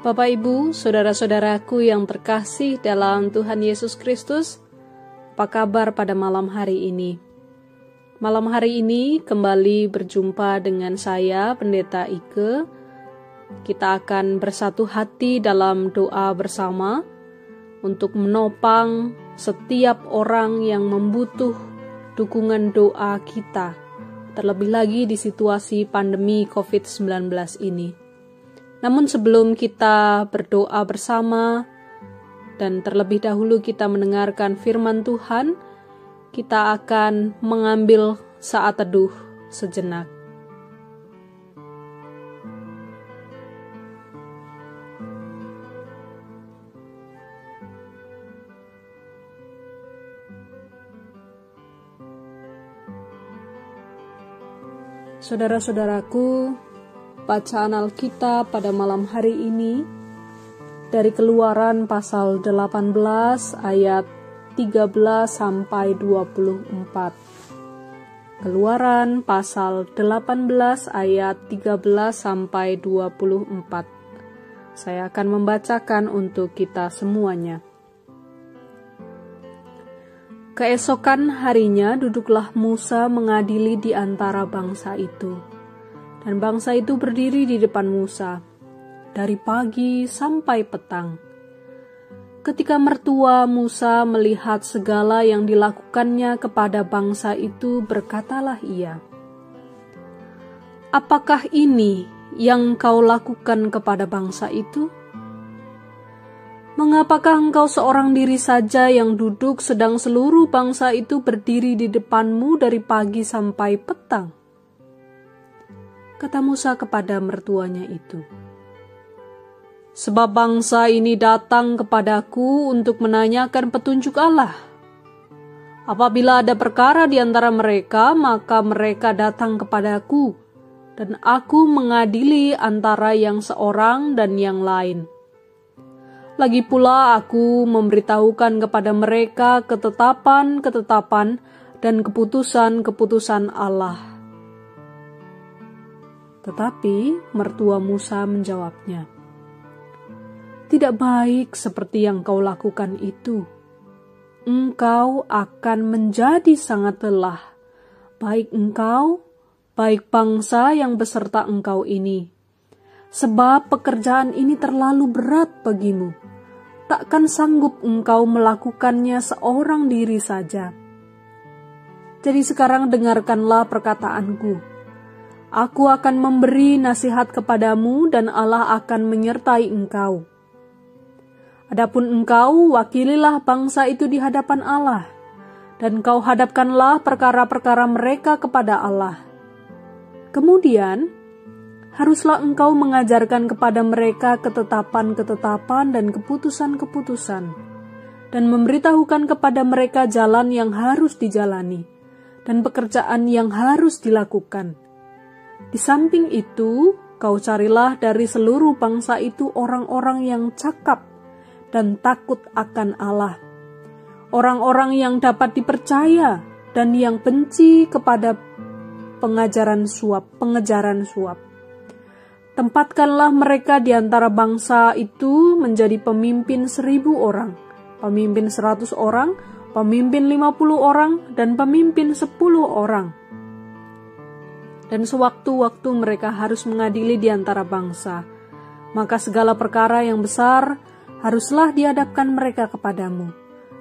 Bapak, Ibu, saudara-saudaraku yang terkasih dalam Tuhan Yesus Kristus, apa kabar pada malam hari ini? Malam hari ini kembali berjumpa dengan saya, Pendeta Ike. Kita akan bersatu hati dalam doa bersama untuk menopang setiap orang yang membutuh dukungan doa kita, terlebih lagi di situasi pandemi COVID-19 ini. Namun sebelum kita berdoa bersama dan terlebih dahulu kita mendengarkan firman Tuhan, kita akan mengambil saat teduh sejenak. Saudara-saudaraku, bacaan Alkitab pada malam hari ini dari Keluaran pasal 18 ayat 13 sampai 24. Keluaran pasal 18 ayat 13 sampai 24. Saya akan membacakan untuk kita semuanya. Keesokan harinya duduklah Musa mengadili di antara bangsa itu. Dan bangsa itu berdiri di depan Musa, dari pagi sampai petang. Ketika mertua Musa melihat segala yang dilakukannya kepada bangsa itu, berkatalah ia, "Apakah ini yang kau lakukan kepada bangsa itu? Mengapakah engkau seorang diri saja yang duduk sedang seluruh bangsa itu berdiri di depanmu dari pagi sampai petang?" Kata Musa kepada mertuanya itu, "Sebab bangsa ini datang kepadaku untuk menanyakan petunjuk Allah. Apabila ada perkara di antara mereka, maka mereka datang kepadaku, dan aku mengadili antara yang seorang dan yang lain. Lagi pula aku memberitahukan kepada mereka ketetapan-ketetapan dan keputusan-keputusan Allah." Tetapi mertua Musa menjawabnya, "Tidak baik seperti yang kau lakukan itu. Engkau akan menjadi sangat lelah, baik engkau, baik bangsa yang beserta engkau ini. Sebab pekerjaan ini terlalu berat bagimu. Takkan sanggup engkau melakukannya seorang diri saja. Jadi sekarang dengarkanlah perkataanku. Aku akan memberi nasihat kepadamu dan Allah akan menyertai engkau. Adapun engkau, wakililah bangsa itu di hadapan Allah, dan kau hadapkanlah perkara-perkara mereka kepada Allah. Kemudian, haruslah engkau mengajarkan kepada mereka ketetapan-ketetapan dan keputusan-keputusan, dan memberitahukan kepada mereka jalan yang harus dijalani, dan pekerjaan yang harus dilakukan. Di samping itu, kau carilah dari seluruh bangsa itu orang-orang yang cakap dan takut akan Allah, orang-orang yang dapat dipercaya dan yang benci kepada pengejaran suap. Tempatkanlah mereka di antara bangsa itu menjadi pemimpin 1.000 orang, pemimpin 100 orang, pemimpin 50 orang, dan pemimpin 10 orang. Dan sewaktu-waktu mereka harus mengadili di antara bangsa, maka segala perkara yang besar haruslah dihadapkan mereka kepadamu.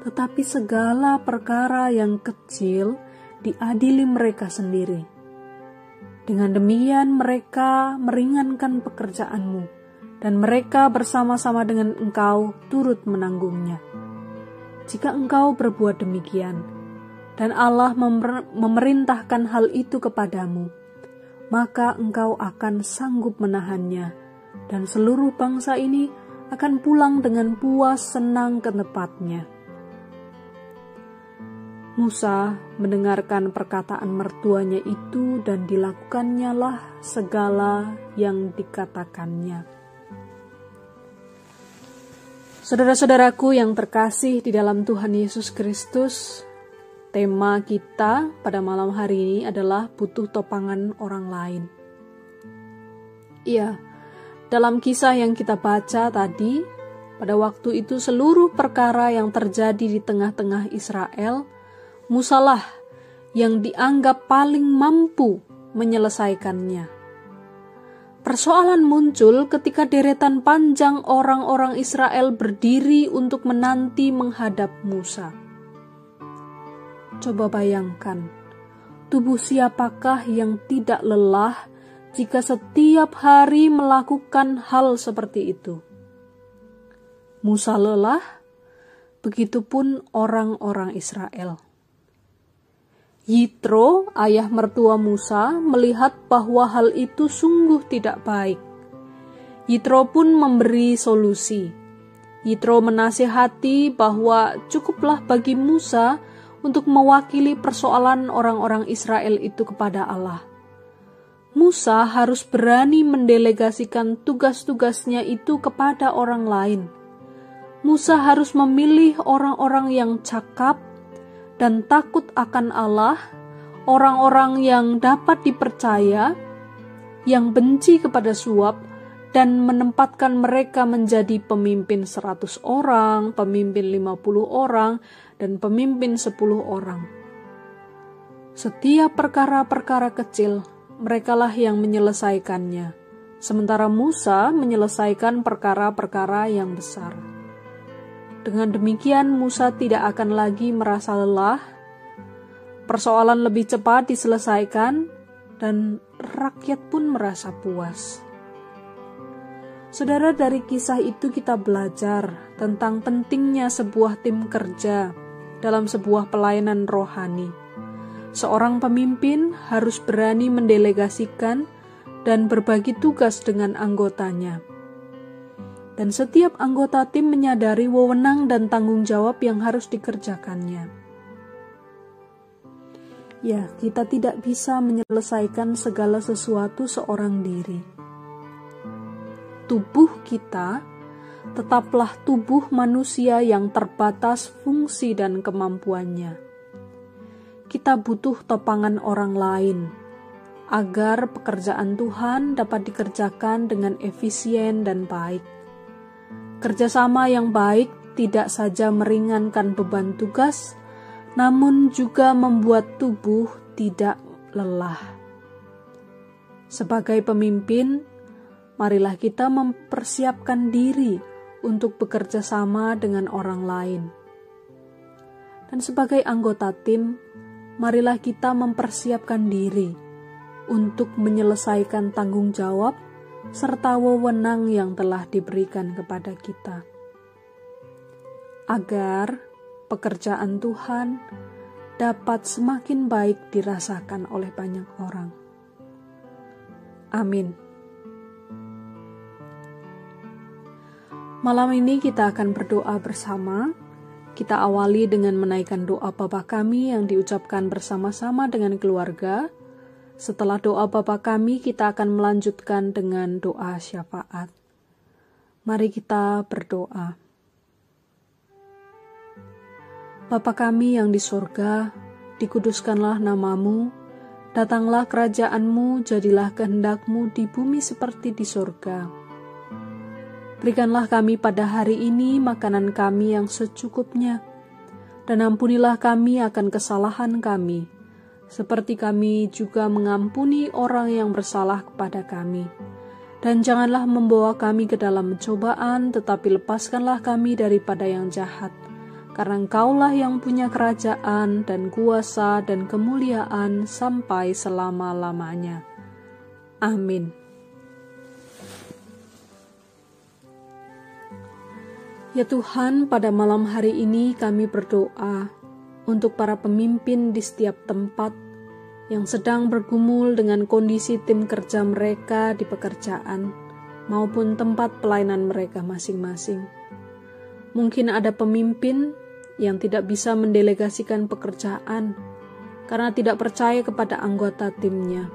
Tetapi segala perkara yang kecil diadili mereka sendiri. Dengan demikian mereka meringankan pekerjaanmu, dan mereka bersama-sama dengan engkau turut menanggungnya. Jika engkau berbuat demikian, dan Allah memerintahkan hal itu kepadamu, maka engkau akan sanggup menahannya, dan seluruh bangsa ini akan pulang dengan puas senang ke tempatnya." Musa mendengarkan perkataan mertuanya itu dan dilakukannya lah segala yang dikatakannya. Saudara-saudaraku yang terkasih di dalam Tuhan Yesus Kristus, tema kita pada malam hari ini adalah butuh topangan orang lain. Iya, dalam kisah yang kita baca tadi, pada waktu itu seluruh perkara yang terjadi di tengah-tengah Israel, Musalah yang dianggap paling mampu menyelesaikannya. Persoalan muncul ketika deretan panjang orang-orang Israel berdiri untuk menanti menghadap Musa. Coba bayangkan, tubuh siapakah yang tidak lelah jika setiap hari melakukan hal seperti itu? Musa lelah, begitupun orang-orang Israel. Yitro, ayah mertua Musa, melihat bahwa hal itu sungguh tidak baik. Yitro pun memberi solusi. Yitro menasihati bahwa cukuplah bagi Musa untuk mewakili persoalan orang-orang Israel itu kepada Allah. Musa harus berani mendelegasikan tugas-tugasnya itu kepada orang lain. Musa harus memilih orang-orang yang cakap dan takut akan Allah, orang-orang yang dapat dipercaya, yang benci kepada suap, dan menempatkan mereka menjadi pemimpin 100 orang, pemimpin 50 orang, dan pemimpin 10 orang. Setiap perkara-perkara kecil, merekalah yang menyelesaikannya, sementara Musa menyelesaikan perkara-perkara yang besar. Dengan demikian Musa tidak akan lagi merasa lelah, persoalan lebih cepat diselesaikan, dan rakyat pun merasa puas. Saudara, dari kisah itu kita belajar tentang pentingnya sebuah tim kerja dalam sebuah pelayanan rohani. Seorang pemimpin harus berani mendelegasikan dan berbagi tugas dengan anggotanya. Dan setiap anggota tim menyadari wewenang dan tanggung jawab yang harus dikerjakannya. Ya, kita tidak bisa menyelesaikan segala sesuatu seorang diri. Tubuh kita tetaplah tubuh manusia yang terbatas fungsi dan kemampuannya. Kita butuh topangan orang lain, agar pekerjaan Tuhan dapat dikerjakan dengan efisien dan baik. Kerjasama yang baik tidak saja meringankan beban tugas, namun juga membuat tubuh tidak lelah. Sebagai pemimpin, marilah kita mempersiapkan diri untuk bekerja sama dengan orang lain. Dan sebagai anggota tim, marilah kita mempersiapkan diri untuk menyelesaikan tanggung jawab serta wewenang yang telah diberikan kepada kita, agar pekerjaan Tuhan dapat semakin baik dirasakan oleh banyak orang. Amin. Malam ini kita akan berdoa bersama. Kita awali dengan menaikkan doa Bapa kami yang diucapkan bersama-sama dengan keluarga. Setelah doa Bapa kami, kita akan melanjutkan dengan doa syafaat. Mari kita berdoa. Bapa kami yang di surga, dikuduskanlah namamu, datanglah kerajaan-Mu, jadilah kehendak-Mu di bumi seperti di surga. Berikanlah kami pada hari ini makanan kami yang secukupnya, dan ampunilah kami akan kesalahan kami, seperti kami juga mengampuni orang yang bersalah kepada kami. Dan janganlah membawa kami ke dalam pencobaan, tetapi lepaskanlah kami daripada yang jahat. Karena Engkaulah yang punya kerajaan dan kuasa dan kemuliaan sampai selama-lamanya. Amin. Ya Tuhan, pada malam hari ini kami berdoa untuk para pemimpin di setiap tempat yang sedang bergumul dengan kondisi tim kerja mereka di pekerjaan maupun tempat pelayanan mereka masing-masing. Mungkin ada pemimpin yang tidak bisa mendelegasikan pekerjaan karena tidak percaya kepada anggota timnya.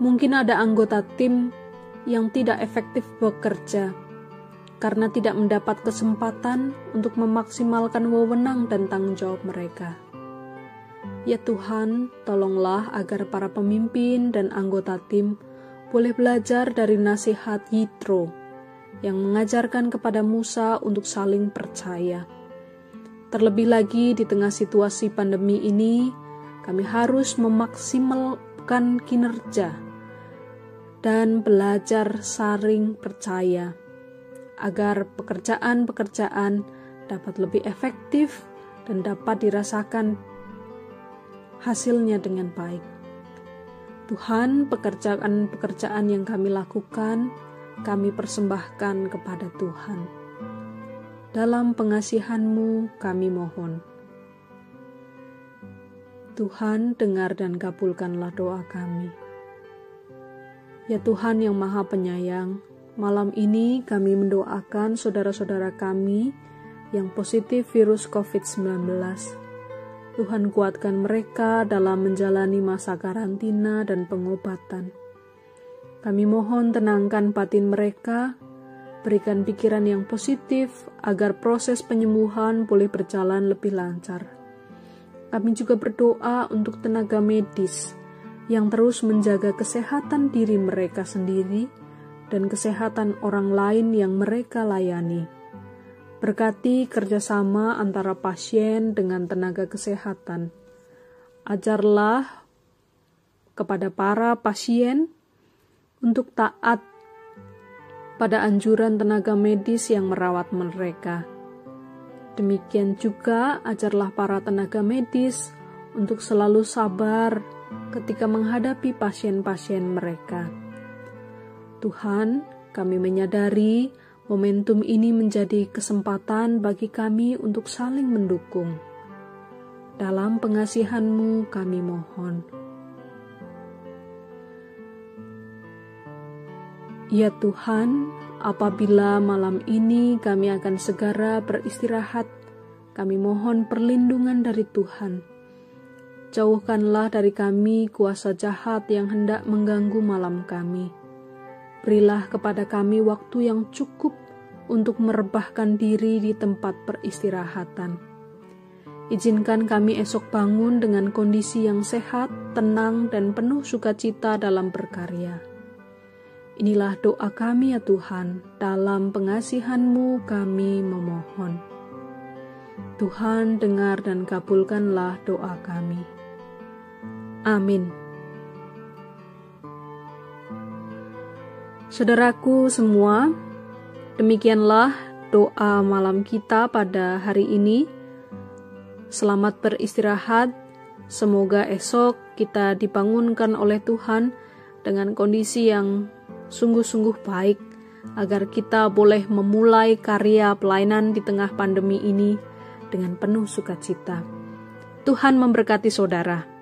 Mungkin ada anggota tim yang tidak efektif bekerja karena tidak mendapat kesempatan untuk memaksimalkan wewenang dan tanggung jawab mereka. Ya Tuhan, tolonglah agar para pemimpin dan anggota tim boleh belajar dari nasihat Yitro yang mengajarkan kepada Musa untuk saling percaya. Terlebih lagi di tengah situasi pandemi ini, kami harus memaksimalkan kinerja dan belajar saling percaya agar pekerjaan-pekerjaan dapat lebih efektif dan dapat dirasakan hasilnya dengan baik. Tuhan, pekerjaan-pekerjaan yang kami lakukan, kami persembahkan kepada Tuhan. Dalam pengasihan-Mu kami mohon. Tuhan, dengar dan kabulkanlah doa kami. Ya Tuhan yang Maha Penyayang, malam ini kami mendoakan saudara-saudara kami yang positif virus COVID-19. Tuhan kuatkan mereka dalam menjalani masa karantina dan pengobatan. Kami mohon tenangkan batin mereka, berikan pikiran yang positif agar proses penyembuhan boleh berjalan lebih lancar. Kami juga berdoa untuk tenaga medis yang terus menjaga kesehatan diri mereka sendiri dan kesehatan orang lain yang mereka layani. Berkati kerjasama antara pasien dengan tenaga kesehatan. Ajarlah kepada para pasien untuk taat pada anjuran tenaga medis yang merawat mereka. Demikian juga ajarlah para tenaga medis untuk selalu sabar ketika menghadapi pasien-pasien mereka. Tuhan, kami menyadari momentum ini menjadi kesempatan bagi kami untuk saling mendukung. Dalam pengasihan-Mu kami mohon. Ya Tuhan, apabila malam ini kami akan segera beristirahat, kami mohon perlindungan dari Tuhan. Jauhkanlah dari kami kuasa jahat yang hendak mengganggu malam kami. Berilah kepada kami waktu yang cukup untuk merebahkan diri di tempat peristirahatan. Izinkan kami esok bangun dengan kondisi yang sehat, tenang, dan penuh sukacita dalam berkarya. Inilah doa kami ya Tuhan, dalam pengasihan-Mu kami memohon. Tuhan, dengar dan kabulkanlah doa kami. Amin. Saudaraku semua, demikianlah doa malam kita pada hari ini. Selamat beristirahat, semoga esok kita dibangunkan oleh Tuhan dengan kondisi yang sungguh-sungguh baik, agar kita boleh memulai karya pelayanan di tengah pandemi ini dengan penuh sukacita. Tuhan memberkati saudara.